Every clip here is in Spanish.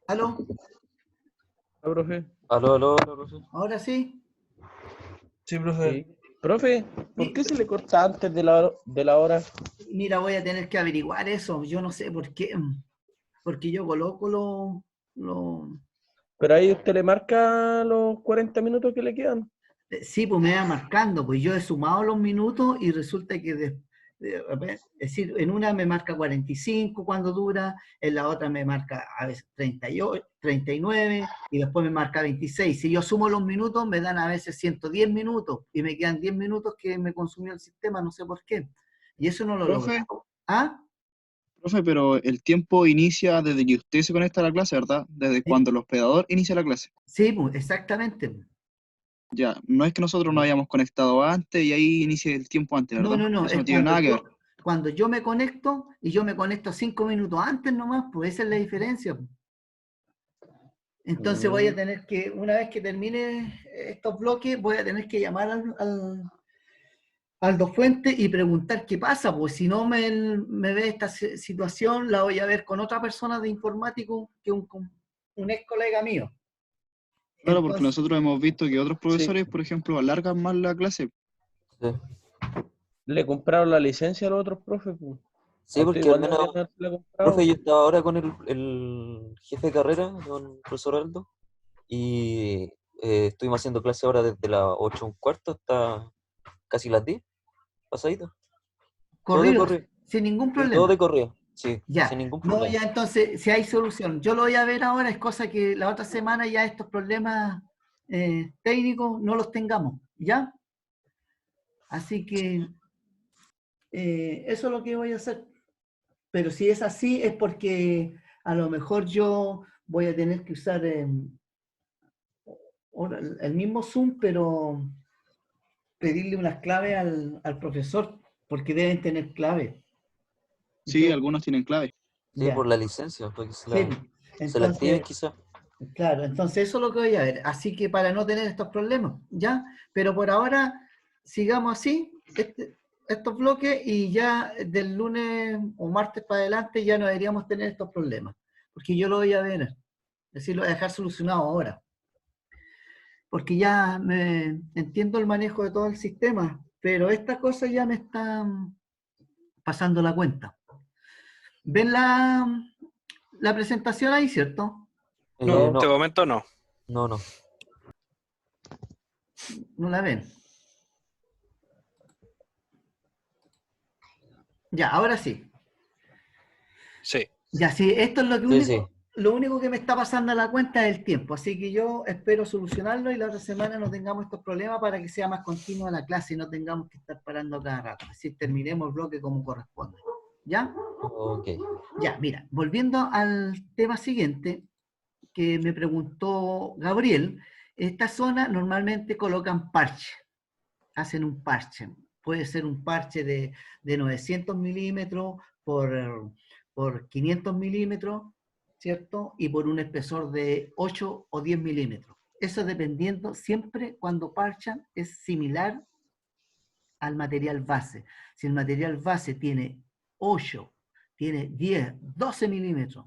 ¿Aló? Ah, profe. Aló, profe. ¿Ahora sí? Sí, profe. Sí. Profe, ¿por Sí. qué se le corta antes de la hora? Mira, voy a tener que averiguar eso. Yo no sé por qué. Porque yo coloco lo... Pero ahí usted le marca los 40 minutos que le quedan. Sí, pues me va marcando. Pues yo he sumado los minutos y resulta que, es decir, en una me marca 45 cuando dura, en la otra me marca a veces 38, 39 y después me marca 26. Si yo sumo los minutos, me dan a veces 110 minutos y me quedan 10 minutos que me consumió el sistema, no sé por qué. Y eso no lo Profe, logramos. ¿Ah? profe, pero el tiempo inicia desde que usted se conecta a la clase, ¿verdad? Desde Sí, cuando el hospedador inicia la clase. sí, pues, exactamente. Ya, no es que nosotros nos hayamos conectado antes y ahí inicie el tiempo antes, No, ¿verdad? no, no, Eso no es tiene nada que ver. cuando yo me conecto y yo me conecto 5 minutos antes nomás, pues esa es la diferencia. Entonces voy a tener que, una vez que termine estos bloques, voy a tener que llamar al Fuentes y preguntar qué pasa, pues si no me ve esta situación, la voy a ver con otra persona de informático que un ex colega mío. Claro, porque Entonces, nosotros hemos visto que otros sí, profesores, por ejemplo, alargan más la clase. Sí, ¿Le compraron la licencia a los otros profes? Pues? A sí, usted porque al igual menos, deberían haberla comprado. profe, yo estaba ahora con el jefe de carrera, don profesor Aldo, y estuvimos haciendo clase ahora desde las 8:15 hasta casi las 10, pasadito. Todo de corrido, corrido. sin ningún Sí, todo problema. de corrido, sí, sin Ya, ningún no, problema. ya entonces, si hay solución, yo lo voy a ver ahora, es cosa que la otra semana ya estos problemas técnicos no los tengamos, ¿ya? Así que eso es lo que voy a hacer. Pero si es así, es porque a lo mejor yo voy a tener que usar el mismo Zoom, pero pedirle unas claves al profesor, porque deben tener clave. Sí, Yo, algunos tienen clave. Sí, ya, por la licencia, para que sí, se la activen entonces, quizás. claro, entonces eso es lo que voy a ver. Así que para no tener estos problemas, ¿ya? Pero por ahora, sigamos así, estos bloques, y ya del lunes o martes para adelante ya no deberíamos tener estos problemas. Porque yo lo voy a ver, es decir, lo voy a dejar solucionado ahora. Porque ya me entiendo el manejo de todo el sistema, pero estas cosas ya me están pasando la cuenta. ¿Ven la presentación ahí, cierto? No, te No, comento no. no. ¿No la ven? Ya, ahora sí. Sí. Ya, sí, esto es Sí. lo único que me está pasando a la cuenta es el tiempo, así que yo espero solucionarlo y la otra semana no tengamos estos problemas para que sea más continua la clase y no tengamos que estar parando cada rato, así terminemos el bloque como corresponde. ¿Ya? Ok. Ya, mira, volviendo al tema siguiente que me preguntó Gabriel, esta zona normalmente colocan parche, hacen un parche. Puede ser un parche de 900 milímetros por 500 milímetros, ¿cierto? Y por un espesor de 8 o 10 milímetros. Eso dependiendo, siempre cuando parchan es similar al material base. Si el material base tiene 8, tiene 10, 12 milímetros,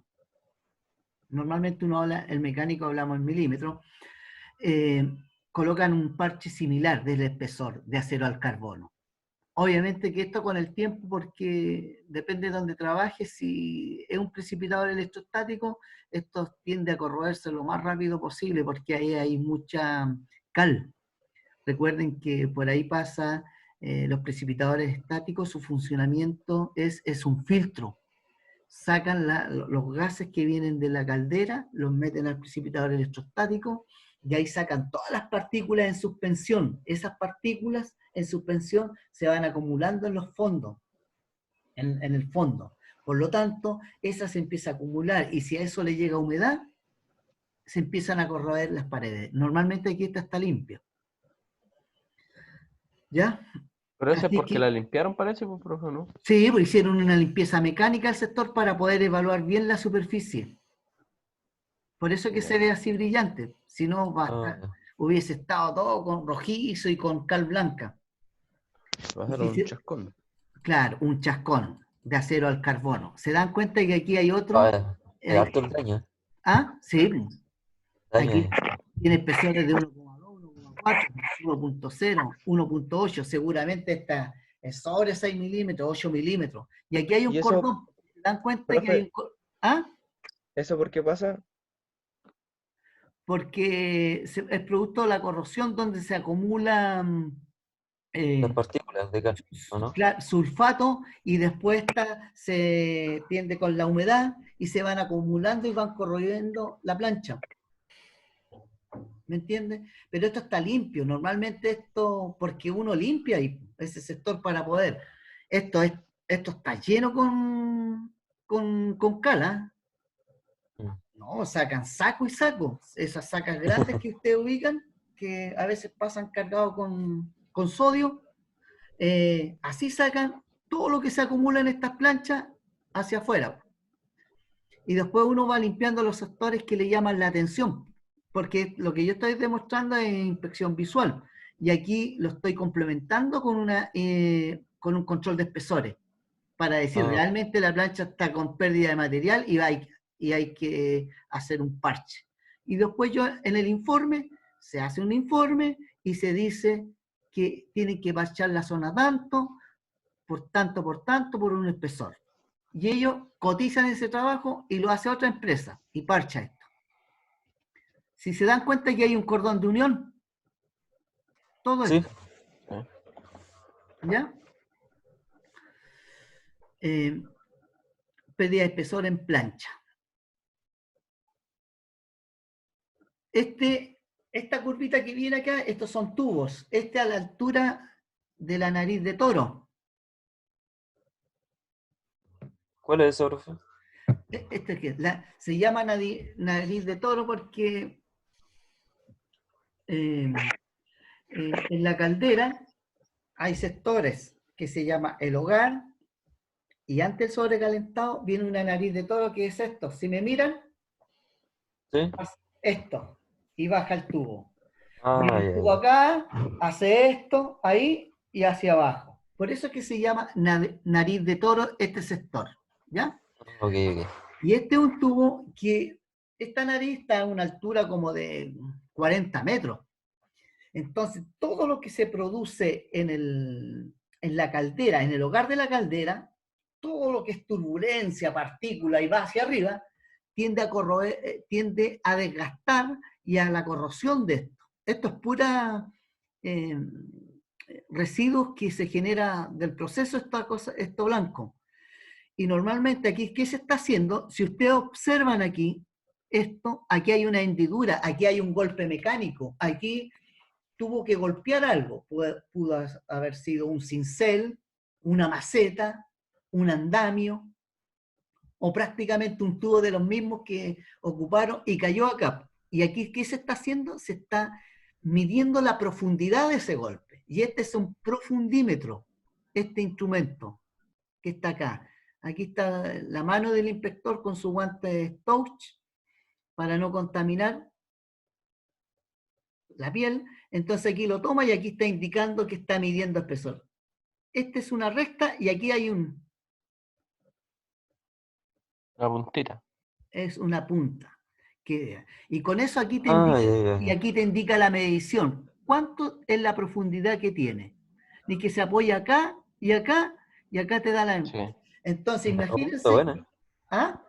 normalmente uno habla, el mecánico hablamos en milímetros, eh, colocan un parche similar del espesor de acero al carbono. Obviamente que esto con el tiempo, porque depende de donde trabajes, si es un precipitador electrostático, esto tiende a corroerse lo más rápido posible porque ahí hay mucha cal. Recuerden que por ahí pasa los precipitadores estáticos, su funcionamiento es un filtro. Sacan los gases que vienen de la caldera, los meten al precipitador electrostático y ahí sacan todas las partículas en suspensión. Esas partículas en suspensión se van acumulando en los fondos, en el fondo. Por lo tanto, esa se empieza a acumular y si a eso le llega humedad, se empiezan a corroer las paredes. Normalmente aquí esta está limpia. ¿Ya? Pero eso es Así porque la que, limpiaron, parece, pues, profe, ¿no? sí, pues hicieron una limpieza mecánica al sector para poder evaluar bien la superficie. Por eso que se Ya. ve así brillante. Si no, Ya. hubiese estado todo con rojizo y con cal blanca. Bajaron un chascón. Claro, un chascón de acero al carbono. ¿Se dan cuenta que aquí hay otro? Ah, es harto el daño. ¿Ah? Sí. Daño, Aquí tiene espesores de 1,2, 1,4, 1,0, 1,8. Seguramente está sobre 6 milímetros, 8 milímetros. Y aquí hay un ¿Y eso, cordón. ¿Se dan cuenta que hay profe, un cordón? ¿Ah? eso por qué pasa? Porque es producto de la corrosión donde se acumulan las eh, partículas de cal, ¿o no? sulfato y después se tiende con la humedad y se van acumulando y van corroyendo la plancha. ¿Me entiendes? Pero esto está limpio. Normalmente esto, porque uno limpia y ese sector para poder. Esto, esto está lleno con cala. Mm. No, sacan saco y saco. Esas sacas grandes que ustedes ubican, que a veces pasan cargados con sodio, así sacan todo lo que se acumula en estas planchas hacia afuera. Y después uno va limpiando los sectores que le llaman la atención, porque lo que yo estoy demostrando es inspección visual. Y aquí lo estoy complementando con un control de espesores, para decir Ah, realmente la plancha está con pérdida de material y hay que hacer un parche. Y después yo en el informe, se hace un informe y se dice que tienen que parchar la zona tanto, por un espesor. Y ellos cotizan ese trabajo y lo hace otra empresa y parcha esto. Si se dan cuenta que hay un cordón de unión, todo sí. esto, ¿ya? Pérdida de espesor en plancha. Esta curvita que viene acá, estos son tubos. Este a la altura de la nariz de toro. ¿Cuál es ese, profe? Se llama nariz de toro porque en la caldera hay sectores que se llama el hogar y antes del sobrecalentado viene una nariz de toro que es esto. Si me miran, Sí. esto y baja el tubo. Ah, Viene el ya, tubo ya. acá, hace esto, ahí y hacia abajo. Por eso es que se llama nariz de toro este sector, ¿ya? Ok, ok. Y este es un tubo que, esta nariz está a una altura como de 40 metros. Entonces, todo lo que se produce en la caldera, en el hogar de la caldera, todo lo que es turbulencia, partícula y va hacia arriba, tiende a corroer, tiende a desgastar y a la corrosión de esto. Esto es pura residuos que se genera del proceso esto blanco. Y normalmente aquí, ¿qué se está haciendo? Si ustedes observan aquí, aquí hay una hendidura, aquí hay un golpe mecánico, aquí tuvo que golpear algo. Pudo haber sido un cincel, una maceta, un andamio, o prácticamente un tubo de los mismos que ocuparon y cayó acá. Y aquí, ¿qué se está haciendo? Se está midiendo la profundidad de ese golpe. Y este es un profundímetro, este instrumento que está acá. Aquí está la mano del inspector con su guante Stouch para no contaminar la piel. Entonces aquí lo toma y aquí está indicando que está midiendo espesor. Esta es una recta y aquí hay La puntita. es una punta. Y con eso aquí te Ah, indica, ya, y ya. aquí te indica la medición. ¿Cuánto es la profundidad que tiene? Ni que se apoya acá y acá y acá te da la... Sí. Entonces Oh, está imagínense... buena. ¿Ah?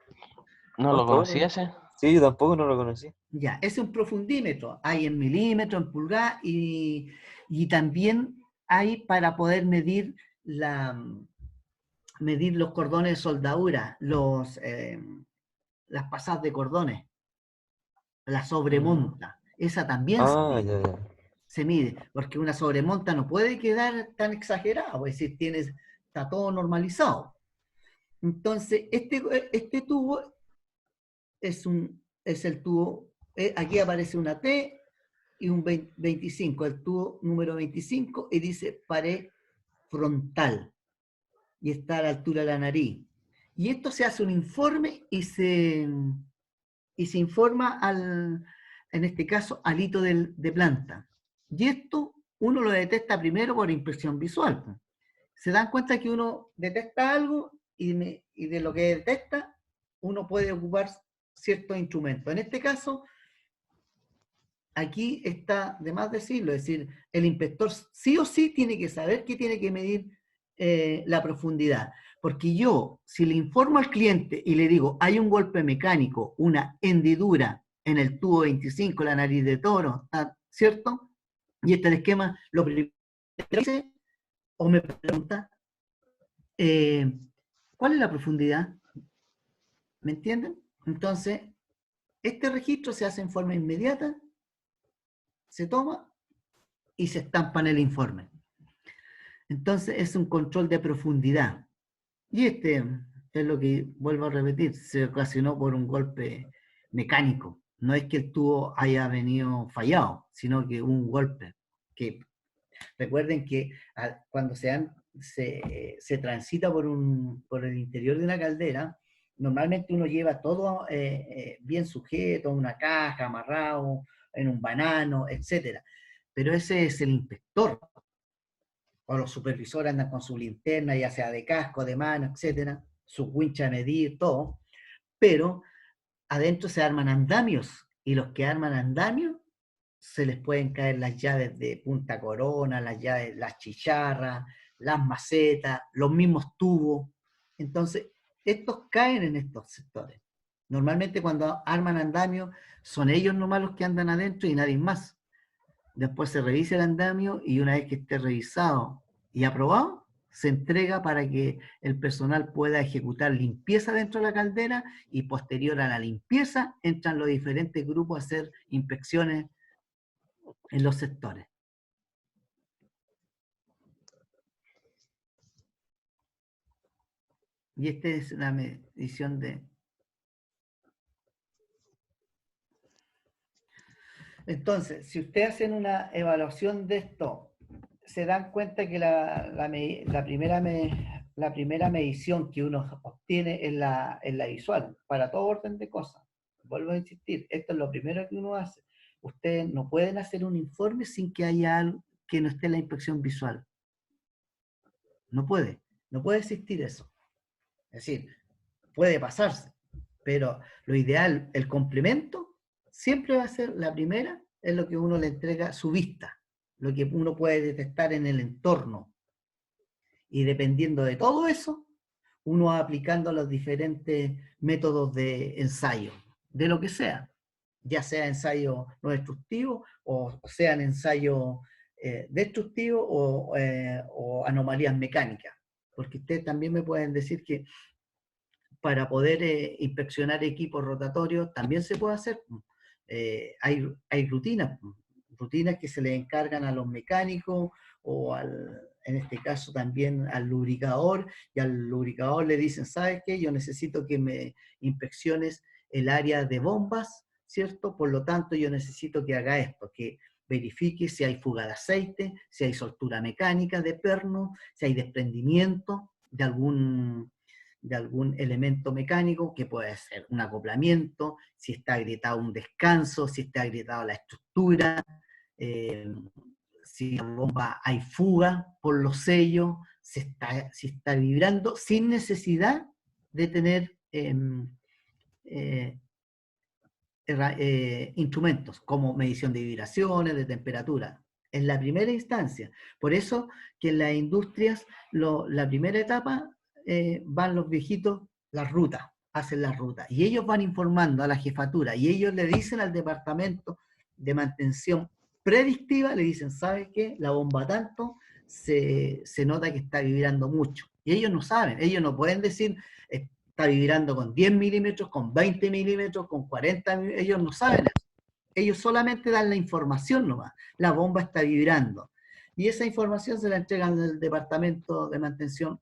¿No Oh, lo está buena. conocí ese? Sí, yo tampoco no lo conocí. Ya, ese es un profundímetro. Hay en milímetros, en pulgadas y también hay para poder medir medir los cordones de soldadura, las pasadas de cordones, la sobremonta. Esa también Ah, ya, ya. se mide, porque una sobremonta no puede quedar tan exagerada, es decir, está todo normalizado. Entonces, este tubo es el tubo, aquí aparece una T y un 25, el tubo número 25, y dice pared frontal, y está a la altura de la nariz. Y esto se hace un informe y se informa en este caso, al hito de planta. Y esto uno lo detecta primero por impresión visual. Se dan cuenta que uno detecta algo y de lo que detecta uno puede ocupar ciertos instrumentos. En este caso, aquí está de más decirlo, es decir, el inspector sí o sí tiene que saber que tiene que medir la profundidad. Porque yo, si le informo al cliente y le digo, hay un golpe mecánico, una hendidura en el tubo 25, la nariz de toro, ¿cierto? Y este es el esquema, lo primero que dice, o me pregunta, ¿cuál es la profundidad? ¿Me entienden? Entonces, este registro se hace en forma inmediata, se toma y se estampa en el informe. Entonces, es un control de profundidad. Y este es lo que, vuelvo a repetir, se ocasionó por un golpe mecánico. No es que el tubo haya venido fallado, sino que un golpe. Que recuerden que cuando se transita por el interior de una caldera, normalmente uno lleva todo bien sujeto, en una caja, amarrado, en un banano, etc. Pero ese es el inspector, o los supervisores andan con su linterna, ya sea de casco, de mano, etcétera, su wincha a medir, todo, pero adentro se arman andamios, y los que arman andamios se les pueden caer las llaves de punta corona, las llaves, las chicharras, las macetas, los mismos tubos. Entonces, estos caen en estos sectores. Normalmente cuando arman andamios, son ellos nomás los que andan adentro y nadie más. Después se revisa el andamio y una vez que esté revisado y aprobado, se entrega para que el personal pueda ejecutar limpieza dentro de la caldera, y posterior a la limpieza entran los diferentes grupos a hacer inspecciones en los sectores. Y esta es la medición de... Entonces, si ustedes hacen una evaluación de esto, se dan cuenta que la primera medición que uno obtiene es la visual, para todo orden de cosas. Vuelvo a insistir, esto es lo primero que uno hace. Ustedes no pueden hacer un informe sin que haya algo que no esté en la inspección visual. No puede existir eso. Es decir, puede pasarse, pero lo ideal, el complemento, siempre va a ser la primera, es lo que uno le entrega su vista, lo que uno puede detectar en el entorno. Y dependiendo de todo eso, uno va aplicando los diferentes métodos de ensayo, de lo que sea, ya sea ensayo no destructivo o sean ensayos destructivos o anomalías mecánicas. Porque ustedes también me pueden decir que para poder inspeccionar equipos rotatorios también se puede hacer. Hay rutinas que se le encargan a los mecánicos o en este caso también al lubricador, y al lubricador le dicen, ¿sabes qué? Yo necesito que me inspecciones el área de bombas, ¿cierto? Por lo tanto, yo necesito que haga esto, que verifique si hay fuga de aceite, si hay soltura mecánica de perno, si hay desprendimiento de algún elemento mecánico, que puede ser un acoplamiento, si está agrietado un descanso, si está agrietada la estructura, si en la bomba hay fuga por los sellos, si está vibrando, sin necesidad de tener instrumentos como medición de vibraciones, de temperatura, en la primera instancia. Por eso que en las industrias, la primera etapa, van los viejitos, las rutas, hacen las rutas, y ellos van informando a la jefatura, y ellos le dicen al departamento de mantención predictiva, le dicen, ¿sabes qué? La bomba tanto, se nota que está vibrando mucho. Y ellos no saben, ellos no pueden decir, está vibrando con 10 milímetros, con 20 milímetros, con 40 milímetros, ellos no saben eso. Ellos solamente dan la información nomás, la bomba está vibrando. Y esa información se la entregan al departamento de mantención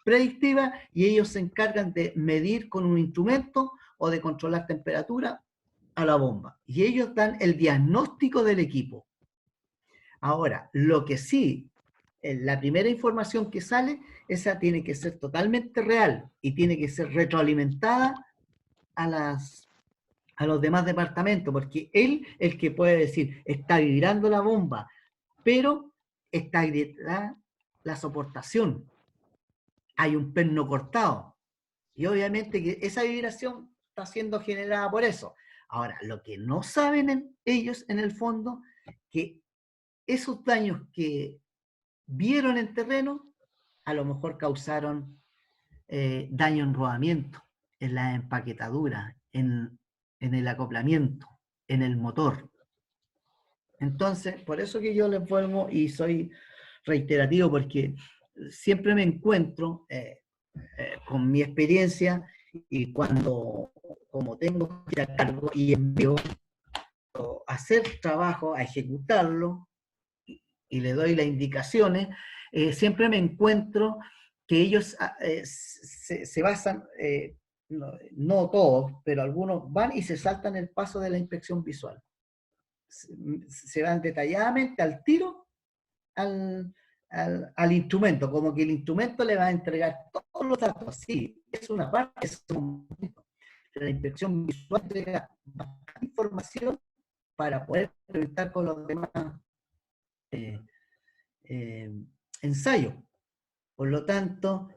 predictiva, y ellos se encargan de medir con un instrumento o de controlar temperatura a la bomba. Y ellos dan el diagnóstico del equipo. Ahora, lo que sí, la primera información que sale, esa tiene que ser totalmente real y tiene que ser retroalimentada a los demás departamentos, porque él el que puede decir, está vibrando la bomba, pero está agrietada la soportación, hay un perno cortado, y obviamente que esa vibración está siendo generada por eso. Ahora, lo que no saben ellos en el fondo, que esos daños que vieron en terreno, a lo mejor causaron daño en rodamiento, en la empaquetadura, en el acoplamiento, en el motor. Entonces, por eso que yo les vuelvo y soy reiterativo, porque siempre me encuentro con mi experiencia y cuando, como tengo que ir a cargo y envío a hacer trabajo, a ejecutarlo, y le doy las indicaciones, siempre me encuentro que ellos se basan, no todos, pero algunos van y se saltan el paso de la inspección visual. Se van detalladamente al tiro al instrumento, como que el instrumento le va a entregar todos los datos. Sí, es una parte, es un momento. La inspección visual entrega bastante información para poder conectar con los demás ensayos. Por lo tanto,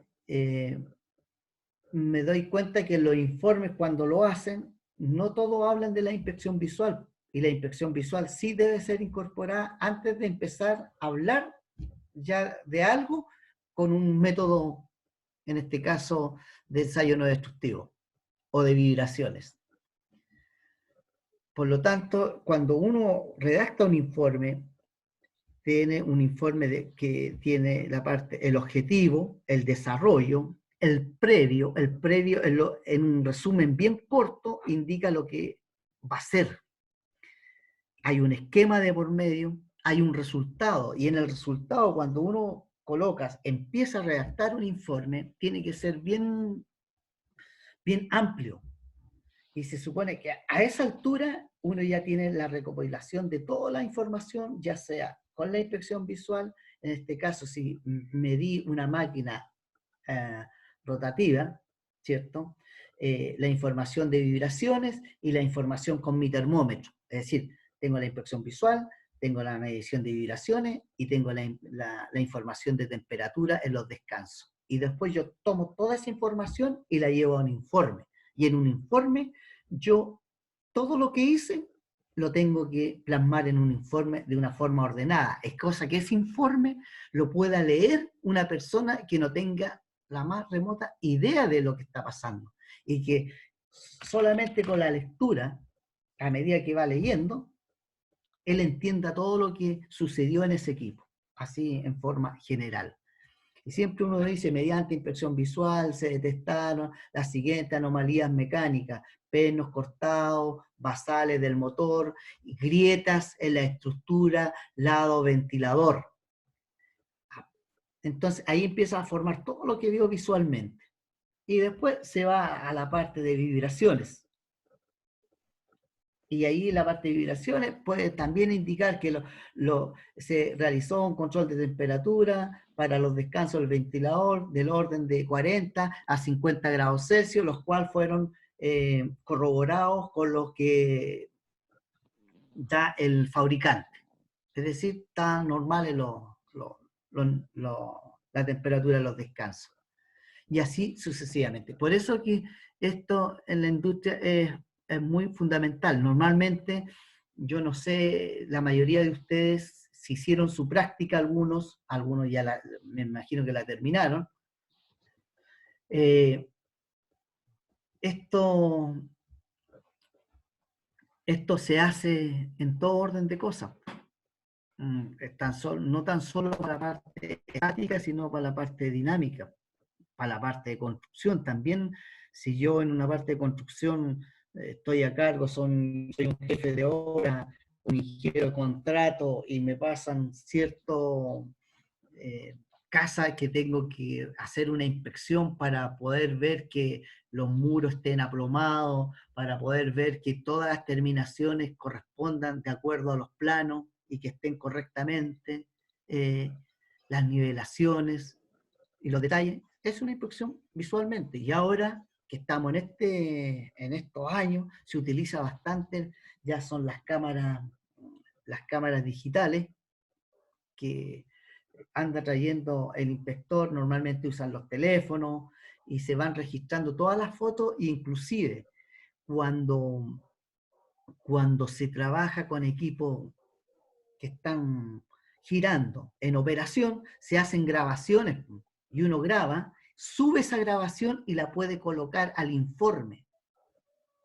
me doy cuenta que los informes cuando lo hacen, no todos hablan de la inspección visual, y la inspección visual sí debe ser incorporada antes de empezar a hablar ya de algo con un método, en este caso, de ensayo no destructivo o de vibraciones. Por lo tanto, cuando uno redacta un informe, tiene un informe que tiene la parte, el objetivo, el desarrollo, el previo en un resumen bien corto indica lo que va a ser. Hay un esquema de por medio, hay un resultado, y en el resultado cuando uno empieza a redactar un informe, tiene que ser bien, bien amplio. Y se supone que a esa altura uno ya tiene la recopilación de toda la información, ya sea con la inspección visual, en este caso si medí una máquina rotativa, ¿cierto? La información de vibraciones y la información con mi termómetro. Es decir, tengo la inspección visual, tengo la medición de vibraciones y tengo la información de temperatura en los descansos. Y después yo tomo toda esa información y la llevo a un informe. Y en un informe yo todo lo que hice lo tengo que plasmar en un informe de una forma ordenada. Es cosa que ese informe lo pueda leer una persona que no tenga la más remota idea de lo que está pasando. Y que solamente con la lectura, a medida que va leyendo, él entienda todo lo que sucedió en ese equipo, así en forma general. Y siempre uno dice, mediante inspección visual se detectaron las siguientes anomalías mecánicas: pernos cortados, basales del motor, grietas en la estructura, lado ventilador. Entonces ahí empieza a formar todo lo que vio visualmente. Y después se va a la parte de vibraciones. Y ahí la parte de vibraciones puede también indicar que se realizó un control de temperatura para los descansos del ventilador del orden de 40 a 50 grados Celsius, los cuales fueron corroborados con lo que da el fabricante. Es decir, está normal la temperatura de los descansos. Y así sucesivamente. Por eso que esto en la industria es muy fundamental. Normalmente, yo no sé, la mayoría de ustedes, si hicieron su práctica, algunos ya me imagino que la terminaron. Esto se hace en todo orden de cosas. No tan solo para la parte estática, sino para la parte dinámica, para la parte de construcción. También, si yo en una parte de construcción estoy a cargo, soy un jefe de obra, un ingeniero de contrato, y me pasan cierto casa que tengo que hacer una inspección para poder ver que los muros estén aplomados, para poder ver que todas las terminaciones correspondan de acuerdo a los planos y que estén correctamente, las nivelaciones y los detalles. Es una inspección visualmente. Y ahora que estamos en estos años, se utiliza bastante, ya son las cámaras digitales que anda trayendo el inspector. Normalmente usan los teléfonos y se van registrando todas las fotos, e inclusive cuando se trabaja con equipos que están girando en operación, se hacen grabaciones y uno graba, sube esa grabación y la puede colocar al informe.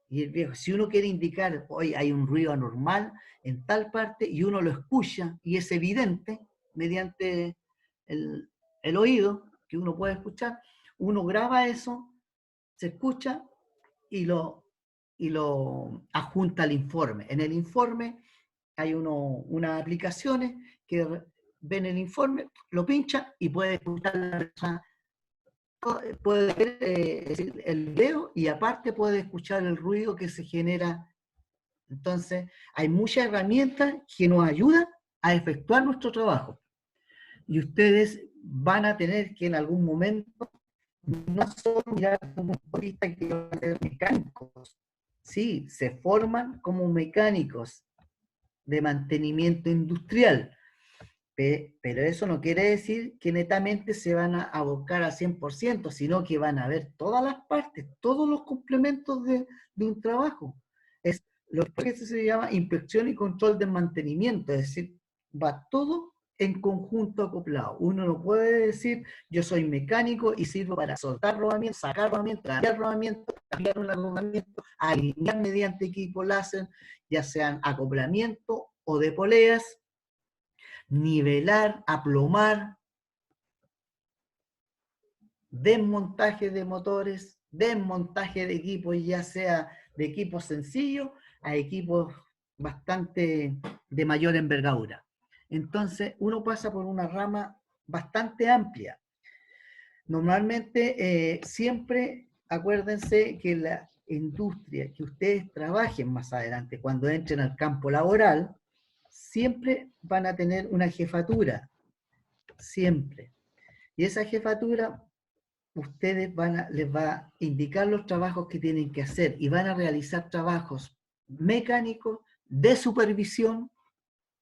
Y el viejo, si uno quiere indicar, hoy hay un ruido anormal en tal parte, y uno lo escucha, y es evidente, mediante el oído, que uno puede escuchar, uno graba eso, se escucha, y lo adjunta al informe. En el informe hay unas aplicaciones que ven el informe, lo pincha y puede escuchar la persona, puede ver el video y aparte puede escuchar el ruido que se genera. Entonces, hay muchas herramientas que nos ayudan a efectuar nuestro trabajo. Y ustedes van a tener que en algún momento no solo mirar como motoristas que van a ser mecánicos, sí, se forman como mecánicos de mantenimiento industrial, pero eso no quiere decir que netamente se van a abocar al 100%, sino que van a ver todas las partes, todos los complementos de un trabajo. Es lo que se llama inspección y control de mantenimiento, es decir, va todo en conjunto acoplado. Uno no puede decir, yo soy mecánico y sirvo para soltar rodamientos, sacar rodamientos, cambiar un rodamiento, alinear mediante equipo láser, ya sean acoplamiento o de poleas, nivelar, aplomar, desmontaje de motores, desmontaje de equipos, ya sea de equipos sencillos a equipos bastante de mayor envergadura. Entonces, uno pasa por una rama bastante amplia. Normalmente, siempre acuérdense que la industria que ustedes trabajen más adelante, cuando entren al campo laboral, siempre van a tener una jefatura, siempre. Y esa jefatura, ustedes les va a indicar los trabajos que tienen que hacer y van a realizar trabajos mecánicos de supervisión,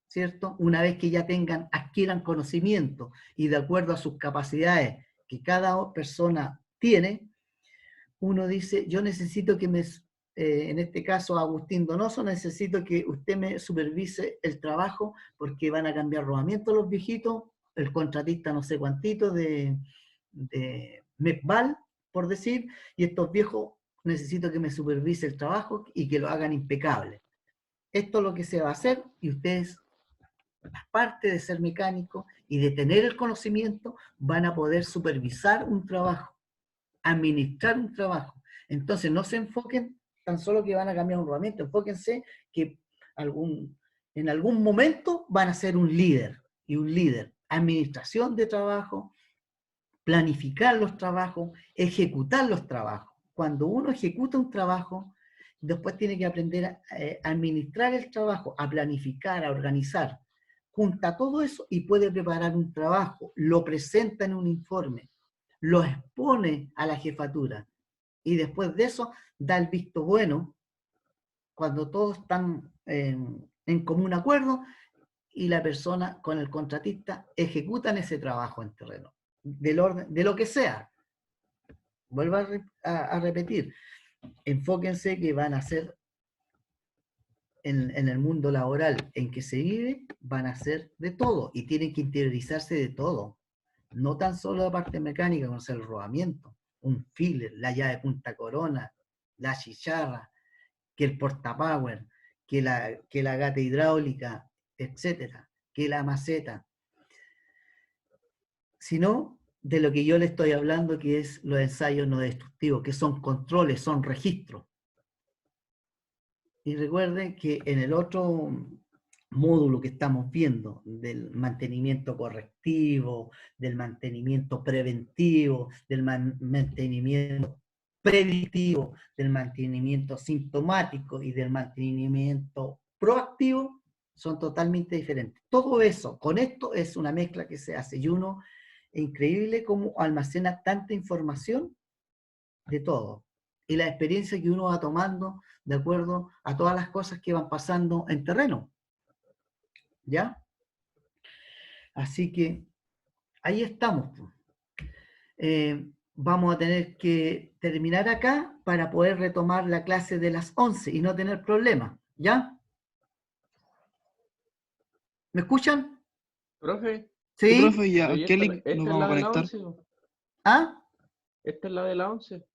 ¿cierto? Una vez que ya adquieran conocimiento y de acuerdo a sus capacidades que cada persona tiene, uno dice, yo necesito que en este caso Agustín Donoso, necesito que usted me supervise el trabajo porque van a cambiar rodamientos los viejitos, el contratista no sé cuantito de MECBAL, por decir, y estos viejos necesito que me supervise el trabajo y que lo hagan impecable. Esto es lo que se va a hacer y ustedes, aparte de ser mecánicos y de tener el conocimiento, van a poder supervisar un trabajo, administrar un trabajo. Entonces no se enfoquen tan solo que van a cambiar un rodamiento, enfóquense que en algún momento van a ser un líder, y un líder, administración de trabajo, planificar los trabajos, ejecutar los trabajos. Cuando uno ejecuta un trabajo, después tiene que aprender a administrar el trabajo, a planificar, a organizar. Junta todo eso y puede preparar un trabajo, lo presenta en un informe, lo expone a la jefatura y después de eso da el visto bueno cuando todos están en común acuerdo y la persona con el contratista ejecutan ese trabajo en terreno, del orden, de lo que sea. Vuelvo a repetir, enfóquense que van a ser en el mundo laboral en que se vive, van a ser de todo y tienen que interiorizarse de todo. No tan solo la parte mecánica, como el rodamiento, un filler, la llave punta corona, la chicharra, que el portapower, que la gata hidráulica, etcétera, que la maceta. Sino de lo que yo le estoy hablando, que es los ensayos no destructivos, que son controles, son registros. Y recuerden que en el otro módulo que estamos viendo, del mantenimiento correctivo, del mantenimiento preventivo, del mantenimiento predictivo, del mantenimiento sintomático y del mantenimiento proactivo, son totalmente diferentes. Todo eso, con esto es una mezcla que se hace, y uno, es increíble cómo almacena tanta información de todo, y la experiencia que uno va tomando de acuerdo a todas las cosas que van pasando en terreno. ¿Ya? Así que ahí estamos. vamos a tener que terminar acá para poder retomar la clase de las 11 y no tener problemas, ¿ya? ¿Me escuchan? Profe, Sí, ¿Sí? profe, pero ¿ya ¿y qué esta, link esta nos es vamos la a de la conectar? 11? ¿O? ¿Ah? ¿Esta es la de la 11?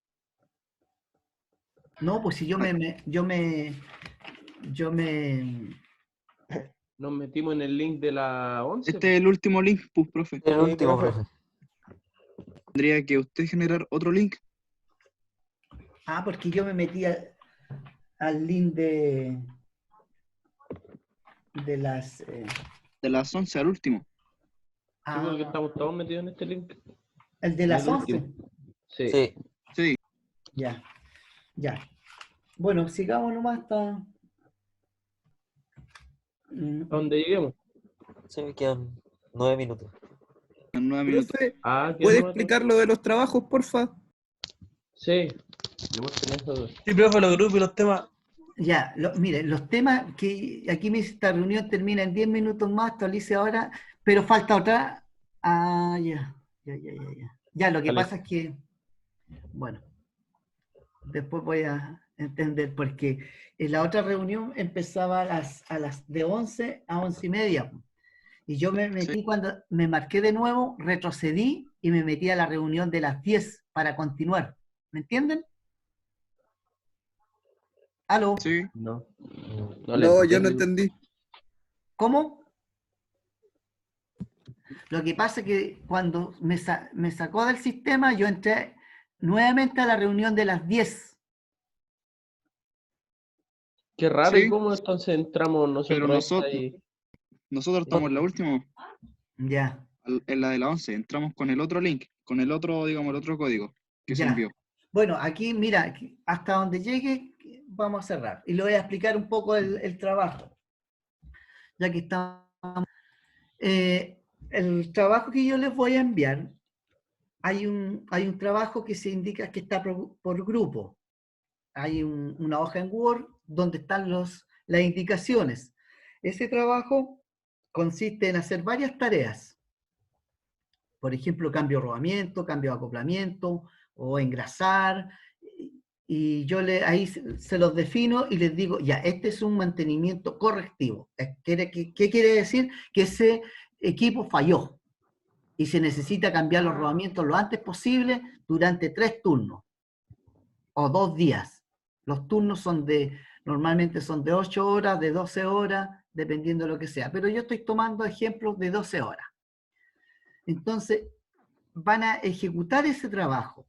No, pues si yo me, Nos metimos en el link de la 11. Este es el último link, pues, profe. El Sí, último, profe. profe. Tendría que usted generar otro link porque yo me metí al link de las, de las 11 al último. Sí, porque ah, estamos todos metidos en este link. el de En las el 11. último. Sí. Sí, Sí, Ya, ya. Bueno, sigamos nomás hasta... ¿A dónde lleguemos? sí, me quedan 9 minutos. en 9 minutos. Profe, Ah, ¿qué ¿puede no? explicar lo de los trabajos, porfa? Sí. Demuestren eso. Sí, profe, los grupos y los temas. Ya, miren, los temas que aquí me dice esta reunión termina en 10 minutos más, actualice ahora, pero falta otra. Ah, ya. Ya, lo que Dale. pasa es que, bueno, después voy a entender porque en la otra reunión empezaba a las de 11 a 11 y media. Y yo me metí cuando me marqué de nuevo, retrocedí y me metí a la reunión de las 10 para continuar. ¿Me entienden? ¿Aló? Sí, No. No, yo no entendí. ¿Cómo? Lo que pasa es que cuando me sacó del sistema, yo entré nuevamente a la reunión de las 10. Qué raro, ¿y sí, cómo entonces entramos pero nosotros a esta y... nosotros estamos en la última, Ya, en la de la 11. Entramos con el otro link, con el otro, digamos, el otro código que se ya. envió. Bueno, aquí, mira, hasta donde llegue, vamos a cerrar. Y le voy a explicar un poco el trabajo. Ya que estamos... el trabajo que yo les voy a enviar, hay un trabajo que se indica que está por grupo. Hay una hoja en Word donde están las indicaciones. Ese trabajo consiste en hacer varias tareas. Por ejemplo, cambio de rodamiento, cambio de acoplamiento o engrasar. Y yo ahí se los defino y les digo, ya, este es un mantenimiento correctivo. ¿Qué quiere decir? Que ese equipo falló y se necesita cambiar los rodamientos lo antes posible durante 3 turnos o 2 días. Los turnos normalmente son de 8 horas, de 12 horas, dependiendo de lo que sea. Pero yo estoy tomando ejemplos de 12 horas. Entonces, van a ejecutar ese trabajo.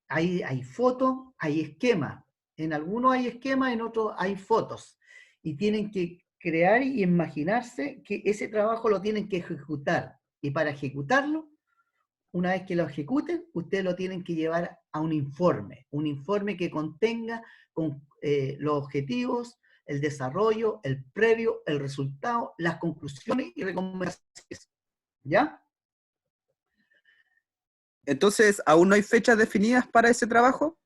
Hay fotos, hay esquemas. En algunos hay esquemas, en otros hay fotos. Y tienen que crear y imaginarse que ese trabajo lo tienen que ejecutar. Y para ejecutarlo, una vez que lo ejecuten, ustedes lo tienen que llevar a un informe que contenga los objetivos, el desarrollo, el previo, el resultado, las conclusiones y recomendaciones. ¿Ya? Entonces, ¿aún no hay fechas definidas para ese trabajo?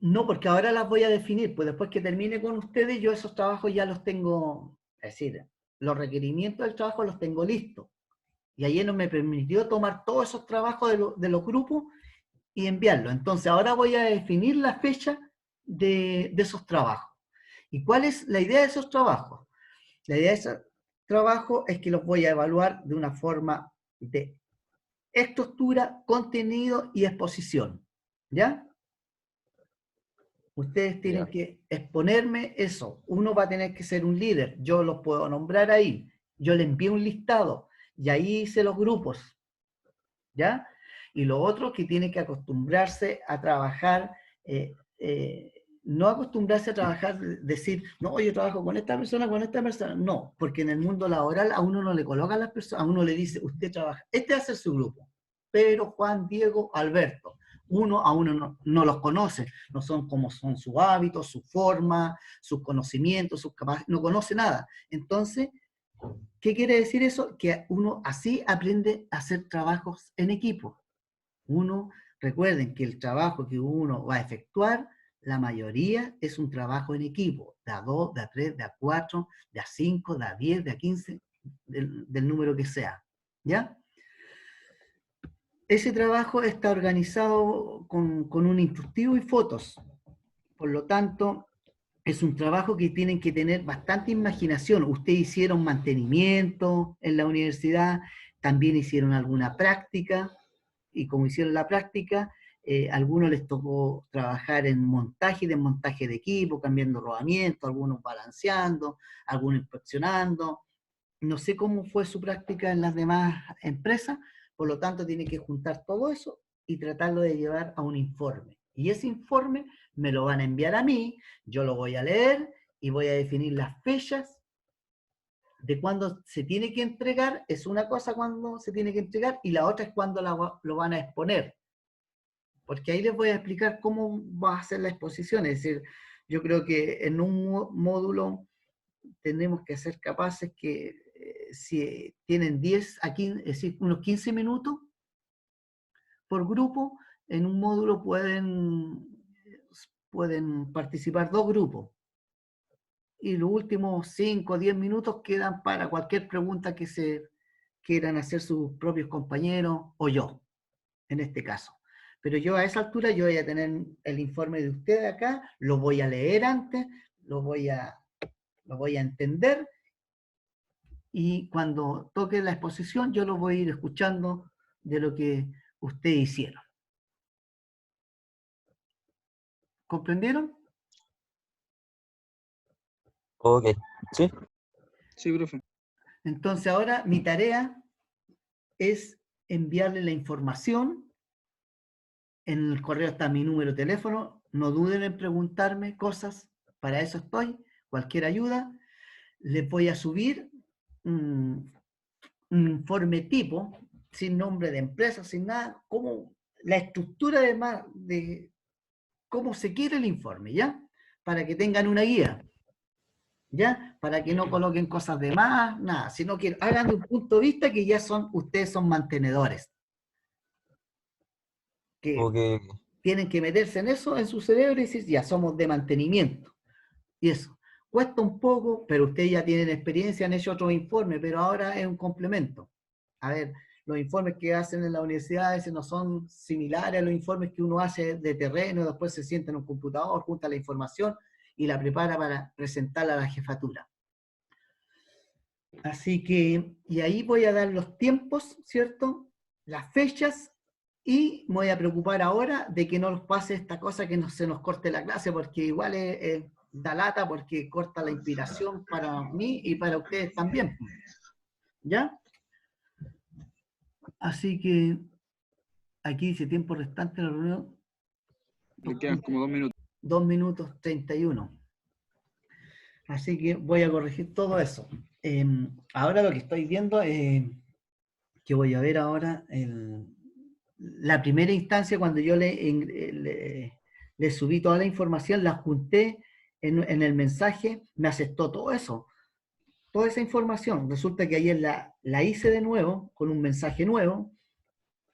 No, porque ahora las voy a definir, pues después que termine con ustedes, yo esos trabajos ya los tengo, es decir, los requerimientos del trabajo los tengo listos. Y ayer no me permitió tomar todos esos trabajos de los grupos y enviarlos. Entonces ahora voy a definir la fecha de esos trabajos. ¿Y cuál es la idea de esos trabajos? La idea de esos trabajos es que los voy a evaluar de una forma de estructura, contenido y exposición. ¿Ya? Ustedes tienen Ya. que exponerme eso. Uno va a tener que ser un líder. Yo los puedo nombrar ahí. Yo le envío un listado y ahí hice los grupos. ¿Ya? Y lo otro que tiene que acostumbrarse a trabajar, no acostumbrarse a trabajar, decir, no, yo trabajo con esta persona, no, porque en el mundo laboral a uno no le colocan las personas, a uno le dice, usted trabaja, este va a ser su grupo, Pedro, Juan, Diego, Alberto. Uno a uno no los conoce, no son como son sus hábitos, su forma, sus conocimientos, sus capacidades, no conoce nada. Entonces, ¿qué quiere decir eso? Que uno así aprende a hacer trabajos en equipo. Recuerden que el trabajo que uno va a efectuar, la mayoría es un trabajo en equipo, de a 2, de a 3, de a 4, de a 5, de a 10, de a 15, del número que sea. ¿Ya? ese trabajo está organizado con un instructivo y fotos. Por lo tanto, es un trabajo que tienen que tener bastante imaginación. Ustedes hicieron mantenimiento en la universidad, también hicieron alguna práctica, y como hicieron la práctica, a algunos les tocó trabajar en montaje y desmontaje de equipo, cambiando rodamientos, algunos balanceando, algunos inspeccionando. No sé cómo fue su práctica en las demás empresas, por lo tanto tiene que juntar todo eso y tratarlo de llevar a un informe. Y ese informe me lo van a enviar a mí, yo lo voy a leer y voy a definir las fechas de cuándo se tiene que entregar. Es una cosa cuando se tiene que entregar y la otra es cuando lo van a exponer. Porque ahí les voy a explicar cómo va a ser la exposición. Es decir, yo creo que en un módulo tenemos que ser capaces que si tienen 10 a 15, es decir, unos 15 minutos por grupo, en un módulo pueden participar 2 grupos. Y los últimos 5 o 10 minutos quedan para cualquier pregunta que se quieran hacer sus propios compañeros o yo, en este caso. Pero yo a esa altura yo voy a tener el informe de ustedes acá, lo voy a leer antes, lo voy a entender, y cuando toque la exposición yo lo voy a ir escuchando de lo que ustedes hicieron. ¿Comprendieron? Ok, ¿sí? Sí, profe. Entonces ahora mi tarea es enviarle la información. En el correo está mi número de teléfono, no duden en preguntarme cosas, para eso estoy, cualquier ayuda. Les voy a subir un informe tipo, sin nombre de empresa, sin nada, como la estructura de cómo se quiere el informe, ¿ya? Para que tengan una guía, ¿ya? Para que no coloquen cosas de más, nada, sino que hagan de un punto de vista que ya ustedes son mantenedores. Que Ok, tienen que meterse en eso, en su cerebro, y decir, ya somos de mantenimiento. Y eso, cuesta un poco, pero ustedes ya tienen experiencia, han hecho otros informes, pero ahora es un complemento. A ver, los informes que hacen en la universidad a veces no son similares a los informes que uno hace de terreno, después se sienta en un computador, junta la información y la prepara para presentarla a la jefatura. Así que, y ahí voy a dar los tiempos, ¿cierto? Las fechas, y me voy a preocupar ahora de que no nos pase esta cosa que no se nos corte la clase, porque igual da lata, porque corta la inspiración para mí y para ustedes también. ¿Ya? Así que aquí dice tiempo restante de la reunión. Le quedan como 2 minutos. 2 minutos 31. Así que voy a corregir todo eso. Ahora lo que estoy viendo es que voy a ver ahora la primera instancia cuando yo le subí toda la información, la junté en el mensaje, me aceptó todo eso, toda esa información. Resulta que ayer la hice de nuevo, con un mensaje nuevo,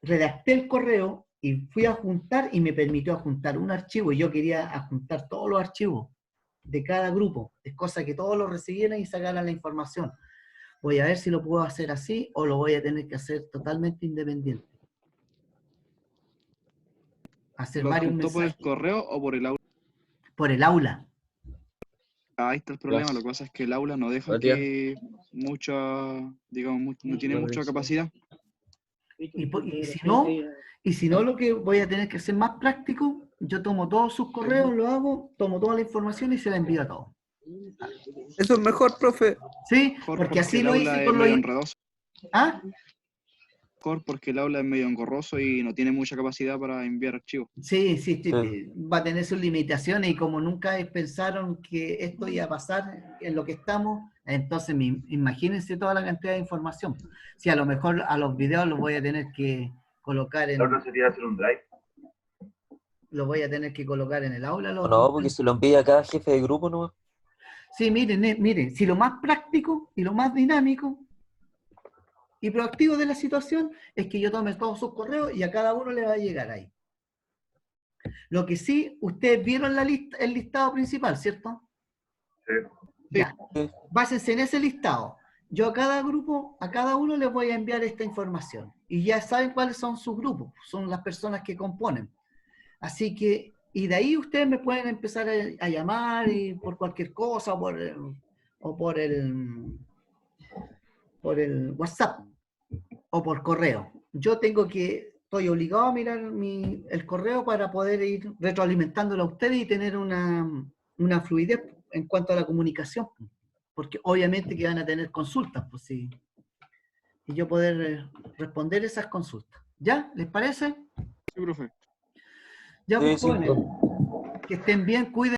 redacté el correo y fui a juntar y me permitió adjuntar un archivo, y yo quería adjuntar todos los archivos de cada grupo, es cosa que todos los recibieran y sacaran la información. Voy a ver si lo puedo hacer así o lo voy a tener que hacer totalmente independiente. Hacer ¿Lo varios adjuntó por el mensajes correo o por el aula? por el aula. Ahí está el problema. Lo que pasa es que el aula no deja Matías. que mucha, digamos, no tiene mucha capacidad. Y si no, lo que voy a tener que hacer más práctico, yo tomo todos sus correos, lo hago, tomo toda la información y se la envío a todos. Eso es mejor, profe. ¿Sí? Mejor Porque así el lo aula hice es con medio los... enredoso. ¿Ah? Mejor porque el aula es medio engorroso y no tiene mucha capacidad para enviar archivos. Sí, sí. va a tener sus limitaciones, y como nunca pensaron que esto iba a pasar en lo que estamos, entonces imagínense toda la cantidad de información. Si a lo mejor a los videos los voy a tener que colocar en... No sería hacer un drive. Los voy a tener que colocar en el aula. O no, porque se lo envía a cada jefe de grupo, ¿no? Sí, miren, si lo más práctico y lo más dinámico y proactivo de la situación es que yo tome todos sus correos y a cada uno le va a llegar ahí. Lo que sí, ustedes vieron el listado principal, ¿cierto? Sí. Ya. Sí. Básense en ese listado. Yo a cada grupo, a cada uno les voy a enviar esta información. y ya saben cuáles son sus grupos, son las personas que componen. Así que, y de ahí ustedes me pueden empezar a llamar y por cualquier cosa o por el WhatsApp o por correo. Yo estoy obligado a mirar el correo para poder ir retroalimentándolo a ustedes y tener una fluidez en cuanto a la comunicación, porque obviamente que van a tener consultas, pues sí, y yo poder responder esas consultas. ¿Ya? ¿Les parece? Sí, profe. Ya, Sí, pues, sí. jóvenes, que estén bien, cuídense.